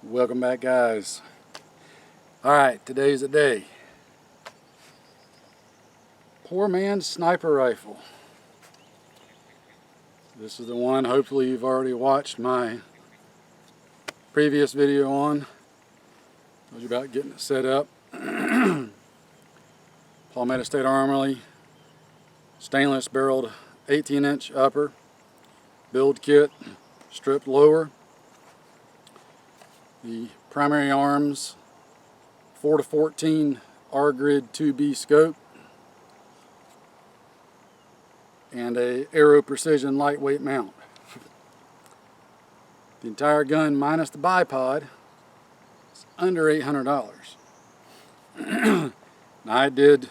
Welcome back, guys. Alright, today's the day. Poor man's sniper rifle. This is the one hopefully you've already watched my previous video on. I was about getting it set up. Palmetto State Armory stainless barreled 18-inch upper build kit, stripped lower. The primary arms 4-14 R-Grid 2B scope and a Aero Precision lightweight mount. The entire gun minus the bipod is under $800. Now it did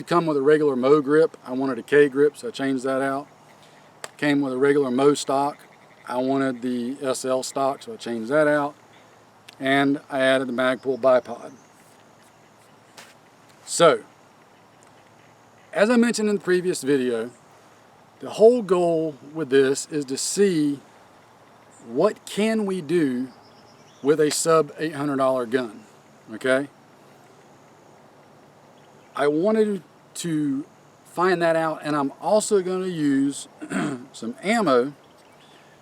come with a regular Mo grip. I wanted a K grip, so I changed that out. It came with a regular Mo stock. I wanted the SL stock, so I changed that out. And I added the Magpul bipod. So, as I mentioned in the previous video, the whole goal with this is to see what can we do with a sub $800 gun, okay? I wanted to find that out, and I'm also going to use some ammo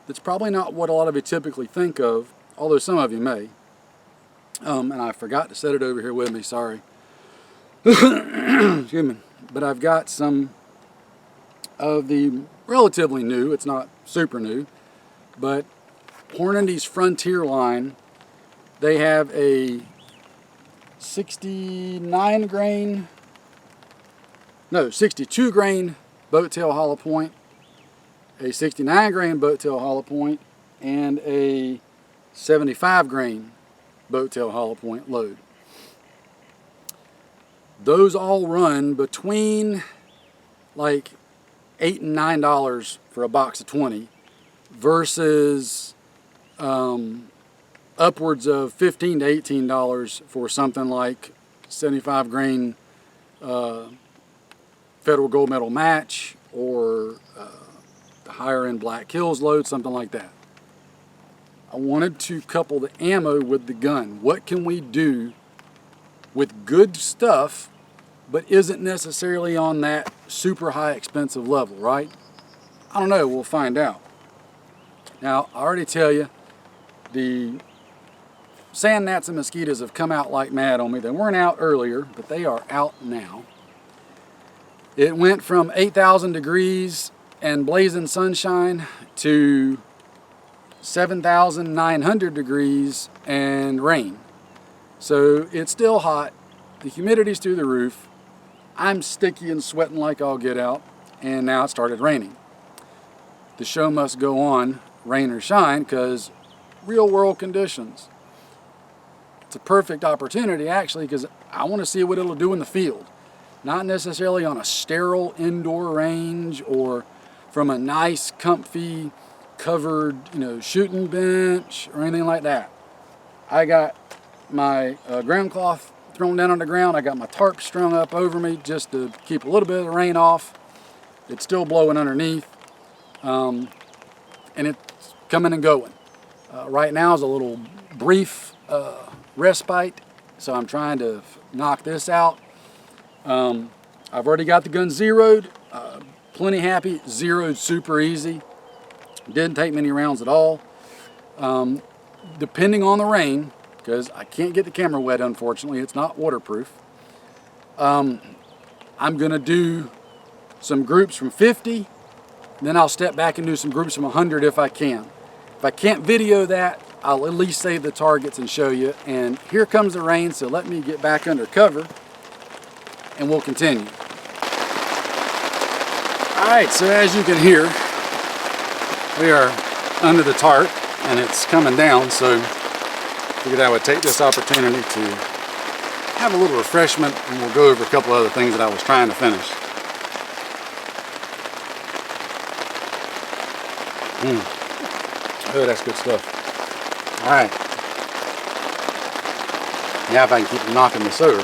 that's probably not what a lot of you typically think of, although some of you may. And I forgot to set it over here with me, sorry. Excuse me. But I've got some of the relatively new, it's not super new, but Hornady's Frontier line. They have a 62 grain boat tail hollow point, a 69 grain boat tail hollow point, and a 75 grain boat tail hollow point load. Those all run between like $8 and $9 for a box of 20 versus upwards of $15 to $18 for something like 75 grain Federal Gold Medal match or the higher end Black Hills load, something like that. I wanted to couple the ammo with the gun. What can we do with good stuff, but isn't necessarily on that super high expensive level, right? I don't know, we'll find out. Now, I already tell you, the sand gnats and mosquitoes have come out like mad on me. They weren't out earlier, but they are out now. It went from 8,000 degrees and blazing sunshine to 7,900 degrees and rain. So it's still hot. The humidity's through the roof. I'm sticky and sweating like I'll get out. And now it started raining. The show must go on, rain or shine, because real world conditions. It's a perfect opportunity actually, because I want to see what it'll do in the field. Not necessarily on a sterile indoor range or from a nice, comfy, covered, shooting bench or anything like that. I got my ground cloth thrown down on the ground. I got my tarp strung up over me just to keep a little bit of the rain off. It's still blowing underneath, and it's coming and going. Right now is a little brief respite, so I'm trying to knock this out. I've already got the gun zeroed. Plenty happy. Zeroed super easy. Didn't take many rounds at all. Depending on the rain, because I can't get the camera wet, unfortunately, it's not waterproof. I'm going to do some groups from 50, then I'll step back and do some groups from 100 if I can. If I can't video that, I'll at least save the targets and show you. And here comes the rain, so let me get back under cover and we'll continue. Alright, so as you can hear, we are under the tarp and it's coming down, so I figured I would take this opportunity to have a little refreshment, and we'll go over a couple other things that I was trying to finish. Oh, that's good stuff. Alright. Now if I can keep knocking this over.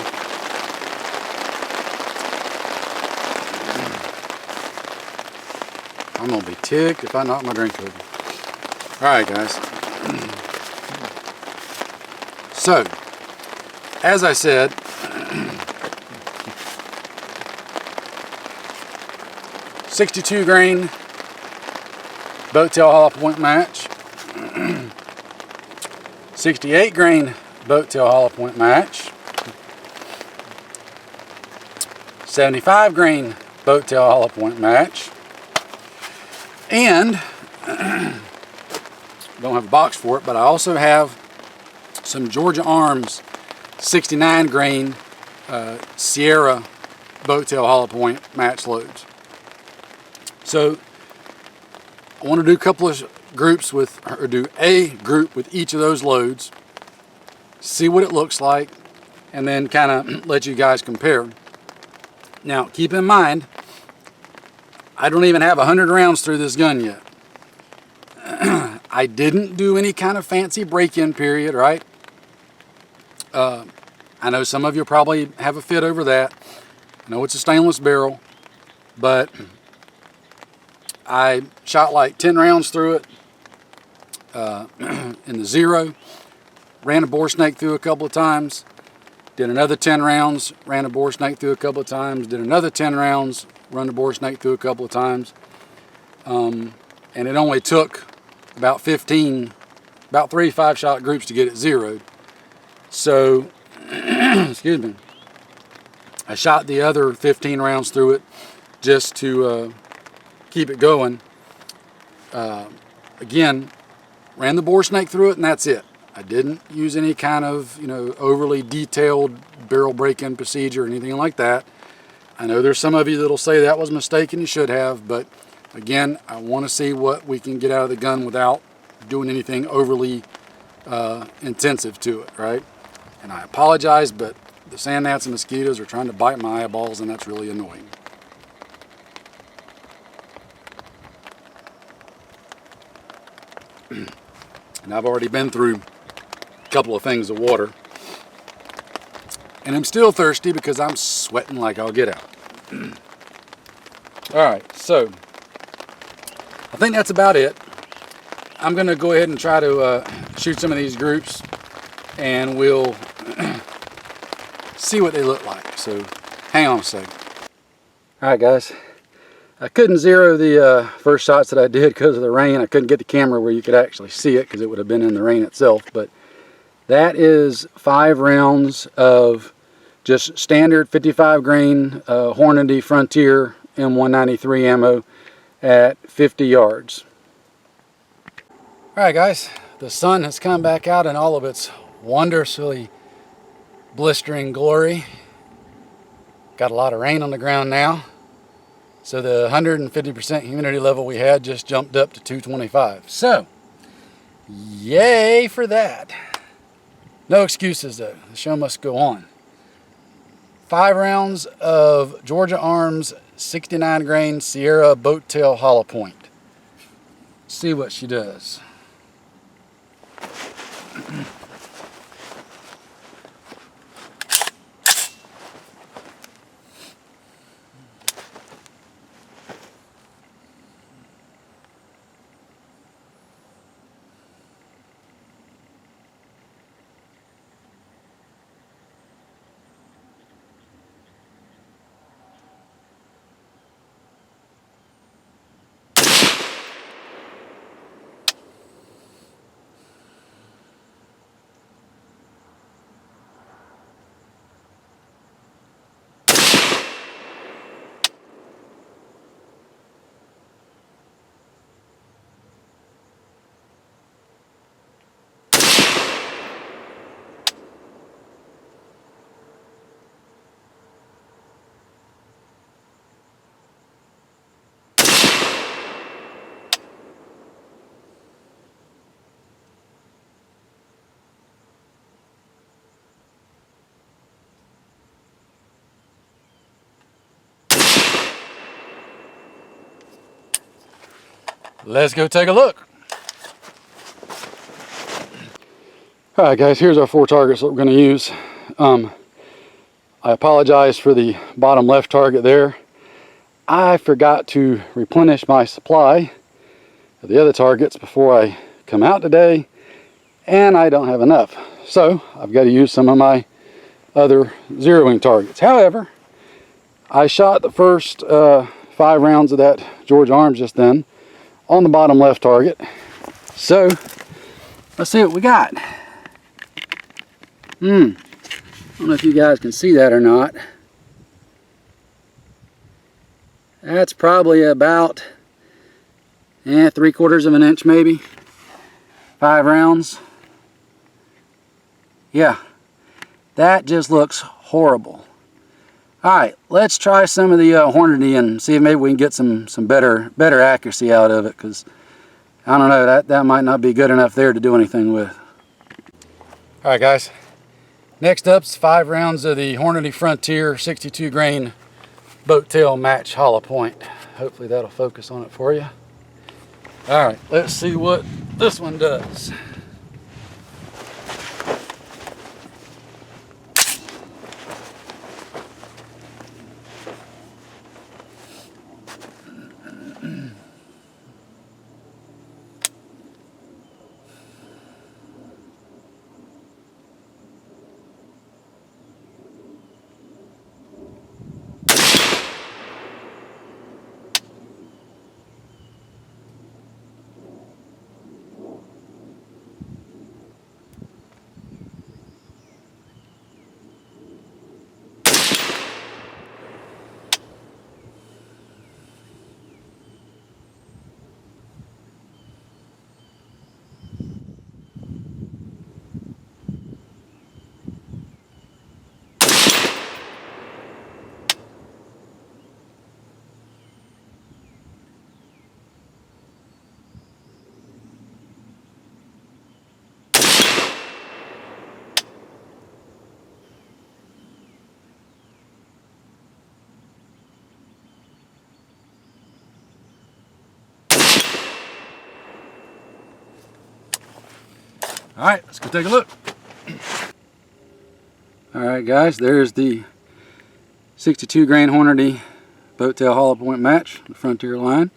I'm going to be ticked if I knock my drink over. Alright guys. So, as I said, .62 grain boat tail hollow point match, 68 grain boat tail hollow point match, 75 grain boat tail hollow point match, and don't have a box for it, but I also have some Georgia Arms 69 grain Sierra boat tail hollow point match loads. So I want to do a couple of groups with, or do a group with each of those loads, see what it looks like, and then kind of let you guys compare. Now keep in mind, I don't even have 100 rounds through this gun yet. I didn't do any kind of fancy break-in period, right? I know some of you probably have a fit over that. I know it's a stainless barrel, but I shot like 10 rounds through it in the 0, ran a bore snake through a couple of times, did another 10 rounds, ran a bore snake through a couple of times, did another 10 rounds, run the bore snake through a couple of times, and it only took about 3 5-shot groups to get it zeroed. So, excuse me, I shot the other 15 rounds through it just to keep it going. Again, ran the bore snake through it, and that's it. I didn't use any kind of, overly detailed barrel break-in procedure or anything like that. I know there's some of you that'll say that was a mistake and you should have, but again, I want to see what we can get out of the gun without doing anything overly intensive to it, right? And I apologize, but the sand gnats and mosquitoes are trying to bite my eyeballs, and that's really annoying. And I've already been through a couple of things of water, and I'm still thirsty because I'm sweating like I'll get out. Alright, so I think that's about it. I'm going to go ahead and try to shoot some of these groups, and we'll see what they look like. So hang on a second. Alright guys, I couldn't zero the first shots that I did because of the rain. I couldn't get the camera where you could actually see it because it would have been in the rain itself. But that is 5 rounds of just standard 55 grain Hornady Frontier M193 ammo at 50 yards. Alright guys, the sun has come back out in all of its wondrously blistering glory. Got a lot of rain on the ground now. So the 150% humidity level we had just jumped up to 225. So, yay for that. No excuses though, the show must go on. 5 rounds of Georgia Arms 69 grain Sierra boat tail hollow point. See what she does. Let's go take a look. Alright guys, here's our 4 targets that we're going to use. I apologize for the bottom left target there. I forgot to replenish my supply of the other targets before I come out today, and I don't have enough. So I've got to use some of my other zeroing targets. However, I shot the first 5 rounds of that George Arms just then on the bottom left target. So let's see what we got. I don't know if you guys can see that or not. That's probably about 3/4 of an inch maybe. 5 rounds. Yeah, that just looks horrible. Alright, let's try some of the Hornady and see if maybe we can get some better accuracy out of it, because I don't know, that might not be good enough there to do anything with. Alright guys, next up's 5 rounds of the Hornady Frontier 62 grain boat tail match hollow point. Hopefully that'll focus on it for you. Alright, let's see what this one does. Alright, let's go take a look. Alright guys, there's the 62 grain Hornady boat tail hollow point match, the Frontier line.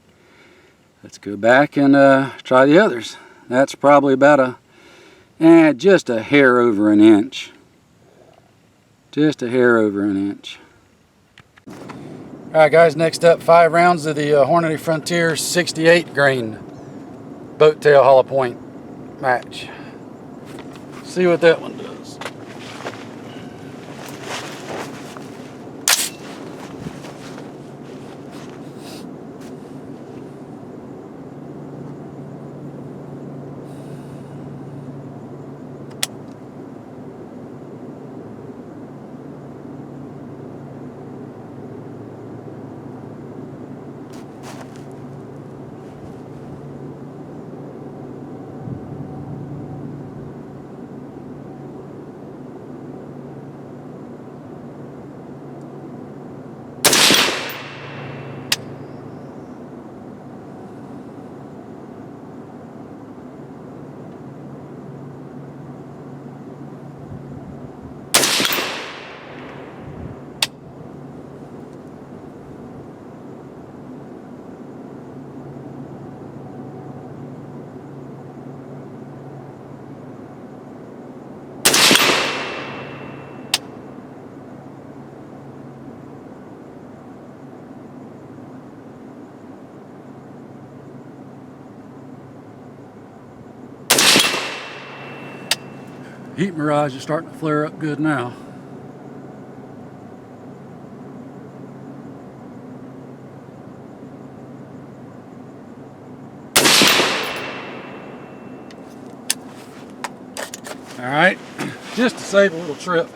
Let's go back and try the others. That's probably about just a hair over an inch. Just a hair over an inch. Alright guys, next up 5 rounds of the Hornady Frontier 68 grain boat tail hollow point match. See what that one does. Heat mirage is starting to flare up good now. Alright, just to save a little trip,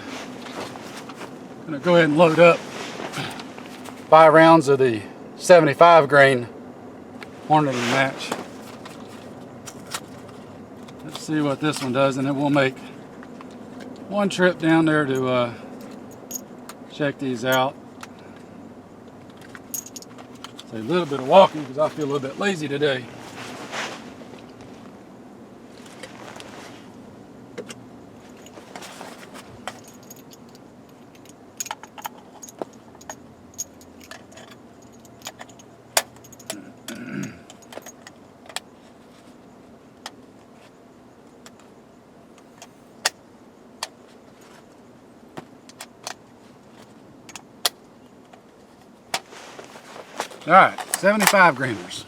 I'm going to go ahead and load up 5 rounds of the 75 grain Hornady match. Let's see what this one does, and then we'll make one trip down there to check these out. So a little bit of walking because I feel a little bit lazy today. All right, 75 grainers.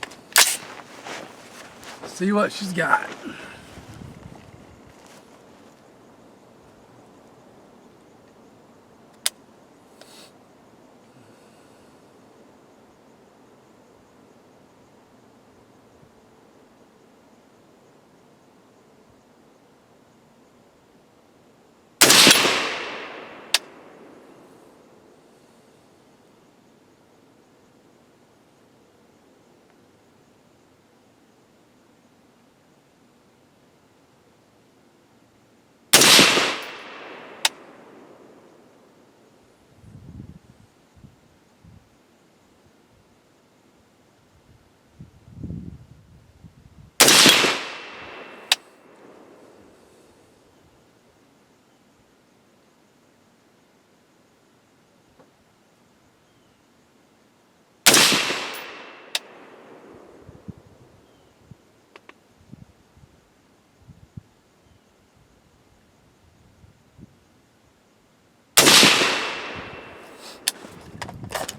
See what she's got.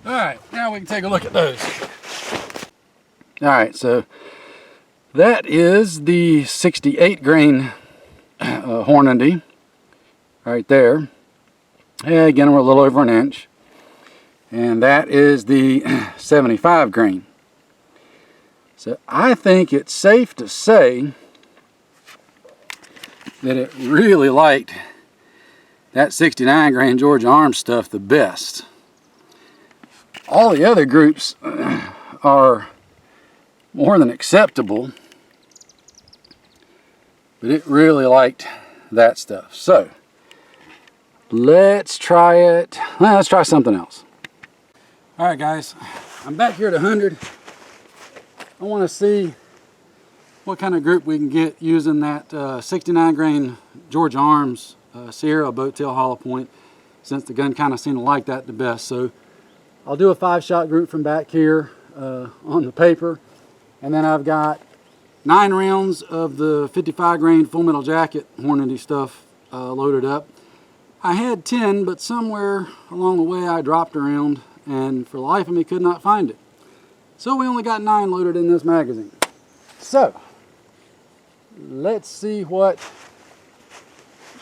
All right, now we can take a look at those. All right, so that is the 68 grain Hornady right there. And again, we're a little over an inch. And that is the 75 grain. So I think it's safe to say that it really liked that 69 grain Georgia Arms stuff the best. All the other groups are more than acceptable, but it really liked that stuff. So let's try it. Well, let's try something else. All right, guys, I'm back here at 100. I want to see what kind of group we can get using that 69 grain Georgia Arms Sierra boat tail hollow point, since the gun kind of seemed to like that the best. So I'll do a 5-shot group from back here on the paper, and then I've got 9 rounds of the 55 grain Full Metal Jacket Hornady stuff loaded up. I had 10, but somewhere along the way I dropped a round, and for the life of me could not find it. So we only got 9 loaded in this magazine. So let's see what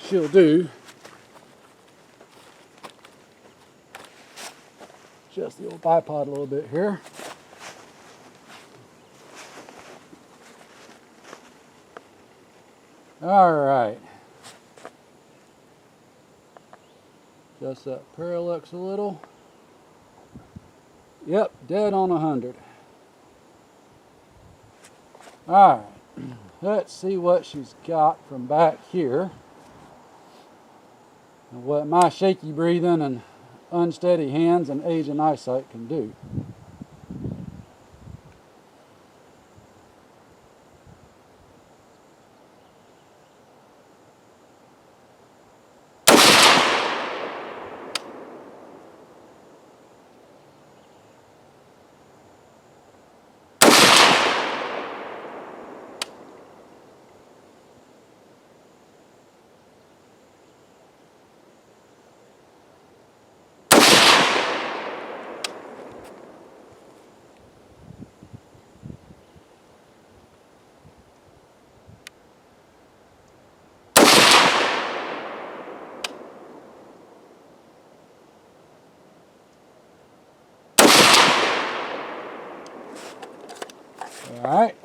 she'll do. Just the old bipod a little bit here. All right. Just that parallax a little. Yep, dead on 100. All right. Let's see what she's got from back here. And what my shaky breathing and unsteady hands and aging eyesight can do. Alright,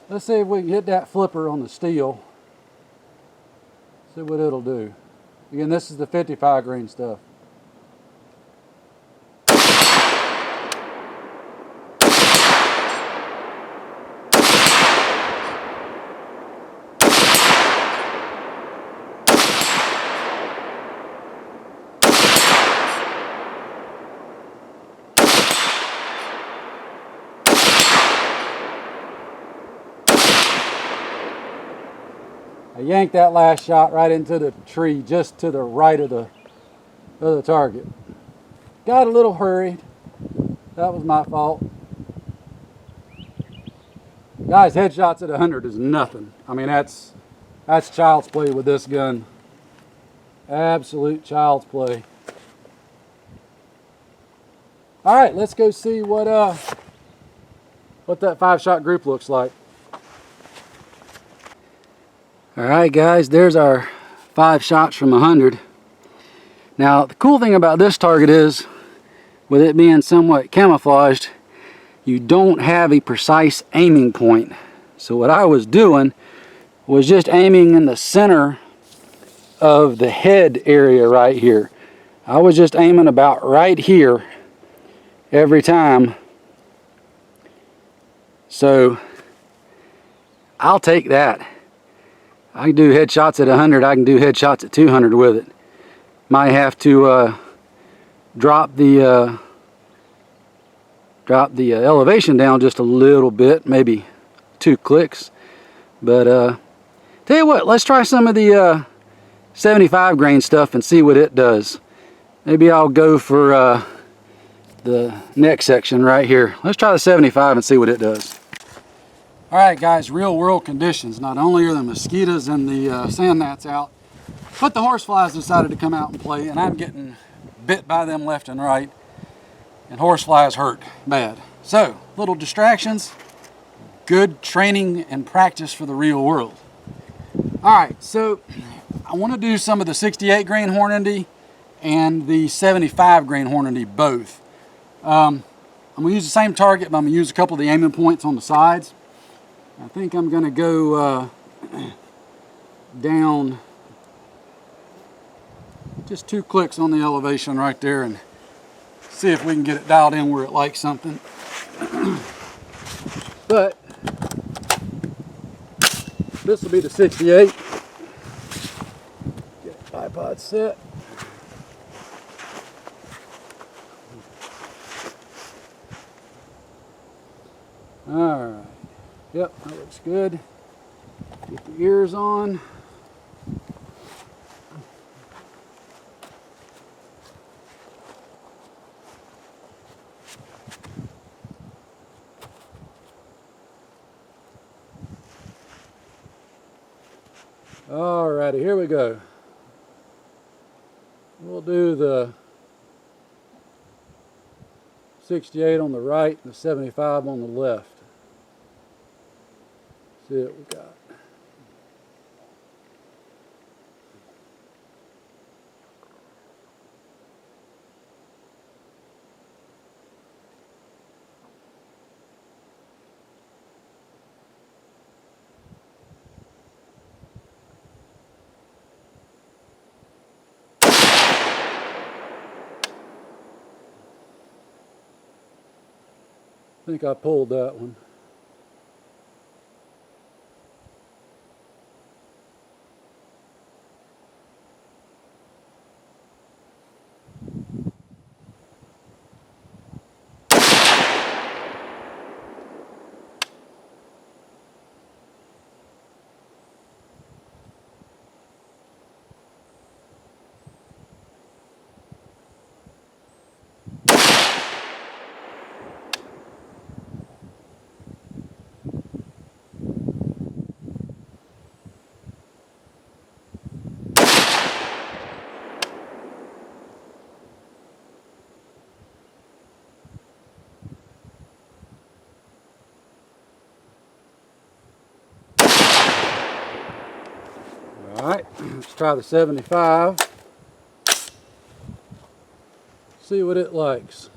let's see if we can hit that flipper on the steel. See what it'll do. Again, this is the 55 grain stuff. I yanked that last shot right into the tree just to the right of the target. Got a little hurried. That was my fault. Guys, headshots at 100 is nothing. I mean, that's child's play with this gun. Absolute child's play. All right, let's go see what that 5-shot group looks like. All right, guys, there's our 5 shots from 100. Now, the cool thing about this target is, with it being somewhat camouflaged, you don't have a precise aiming point. So what I was doing was just aiming in the center of the head area right here. I was just aiming about right here every time. So I'll take that. I can do headshots at 100, I can do headshots at 200 with it. Might have to drop the elevation down just a little bit, maybe 2 clicks. But tell you what, let's try some of the 75 grain stuff and see what it does. Maybe I'll go for the neck section right here. Let's try the 75 and see what it does. All right, guys, real world conditions. Not only are the mosquitoes and the sand gnats out, but the horseflies decided to come out and play, and I'm getting bit by them left and right, and horseflies hurt bad. So, little distractions, good training and practice for the real world. All right, so I want to do some of the 68 grain Hornady and the 75 grain Hornady both. I'm going to use the same target, but I'm going to use a couple of the aiming points on the sides. I think I'm going to go down just 2 clicks on the elevation right there and see if we can get it dialed in where it likes something. But this will be the 68. Get the bipod set. All right. Yep, that looks good. Get the ears on. Alrighty, here we go. We'll do the 68 on the right and the 75 on the left. See what we got. I think I pulled that one. All right, let's try the 75. See what it likes.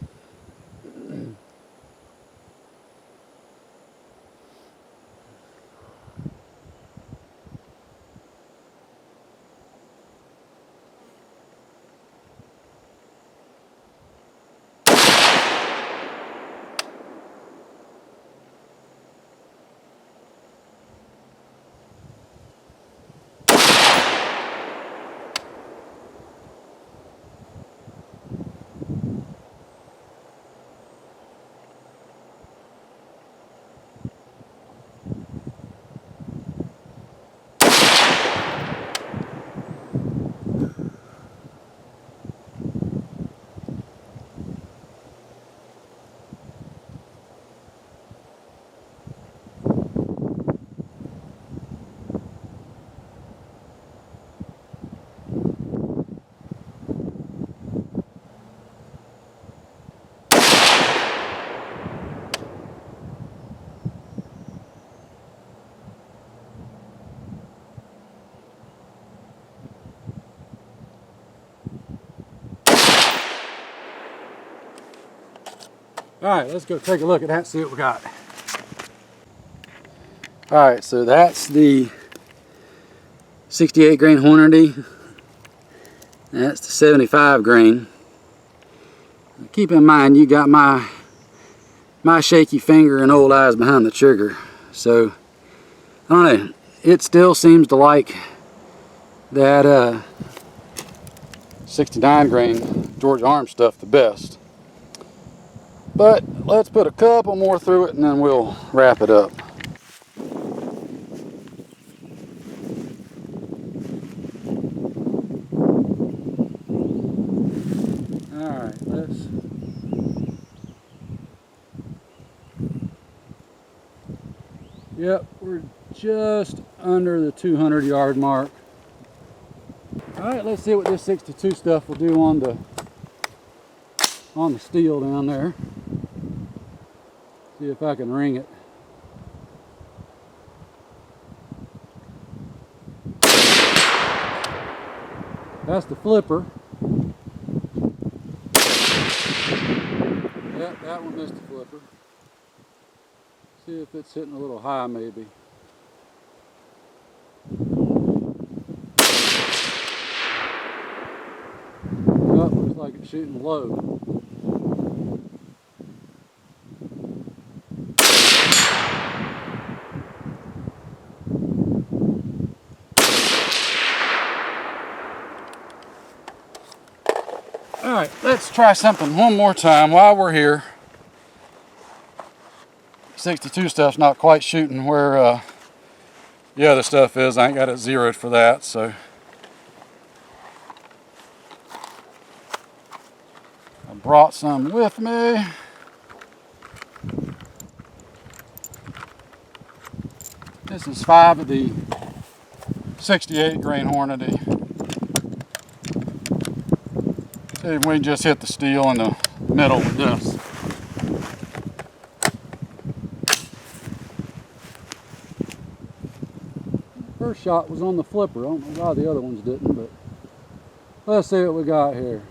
All right, let's go take a look at that, see what we got. All right, so that's the 68 grain Hornady. That's the 75 grain. Keep in mind, you got my shaky finger and old eyes behind the trigger. So, I don't know, it still seems to like that 69 grain George Arms stuff the best. But let's put a couple more through it and then we'll wrap it up. Alright, yep, we're just under the 200 yard mark. Alright, let's see what this 62 stuff will do on the steel down there. See if I can ring it. That's the flipper. Yep, that one missed the flipper. See if it's hitting a little high maybe. Oh, looks like it's shooting low. Alright, let's try something one more time while we're here. 62 stuff's not quite shooting where the other stuff is. I ain't got it zeroed for that, so I brought some with me. This is 5 of the 68 grain Hornady. See if we can just hit the steel in the middle with this. First shot was on the flipper. I don't know why the other ones didn't, but let's see what we got here.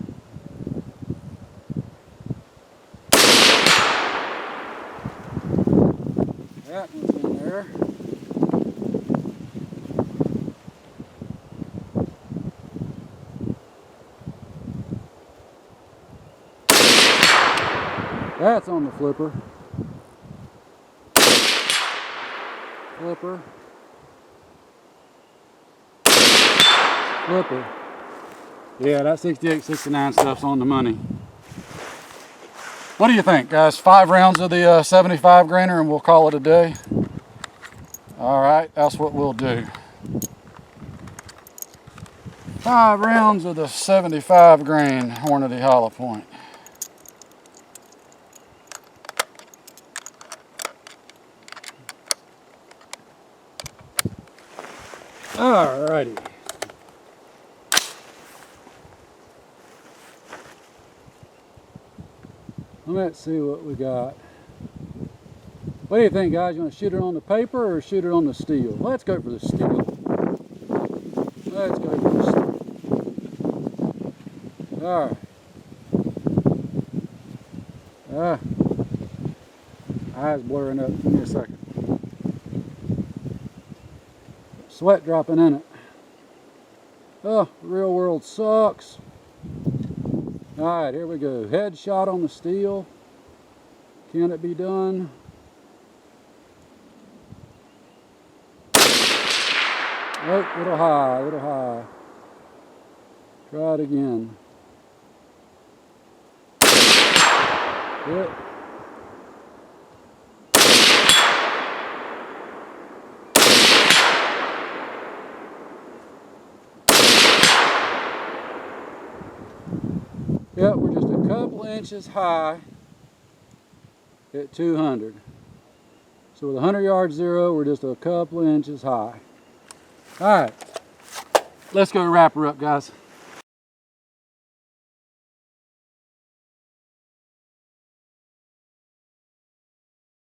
That one's in there. That's on the flipper. Flipper. Flipper. Yeah, that 68, 69 stuff's on the money. What do you think, guys? 5 rounds of the 75 grainer and we'll call it a day? Alright, that's what we'll do. 5 rounds of the 75 grain Hornady Hollow Point. Alrighty. Let's see what we got. What do you think, guys? You want to shoot it on the paper or shoot it on the steel? Let's go for the steel. Let's go for the steel. Alright. Eyes blurring up. Give me a second. Sweat dropping in it. Oh, the real world sucks. Alright, here we go. Headshot on the steel. Can it be done? Oh, little high, little high. Try it again. Yep. Yep, we're just a couple inches high at 200. So with 100 yard zero, we're just a couple inches high. All right, let's go wrap her up, guys.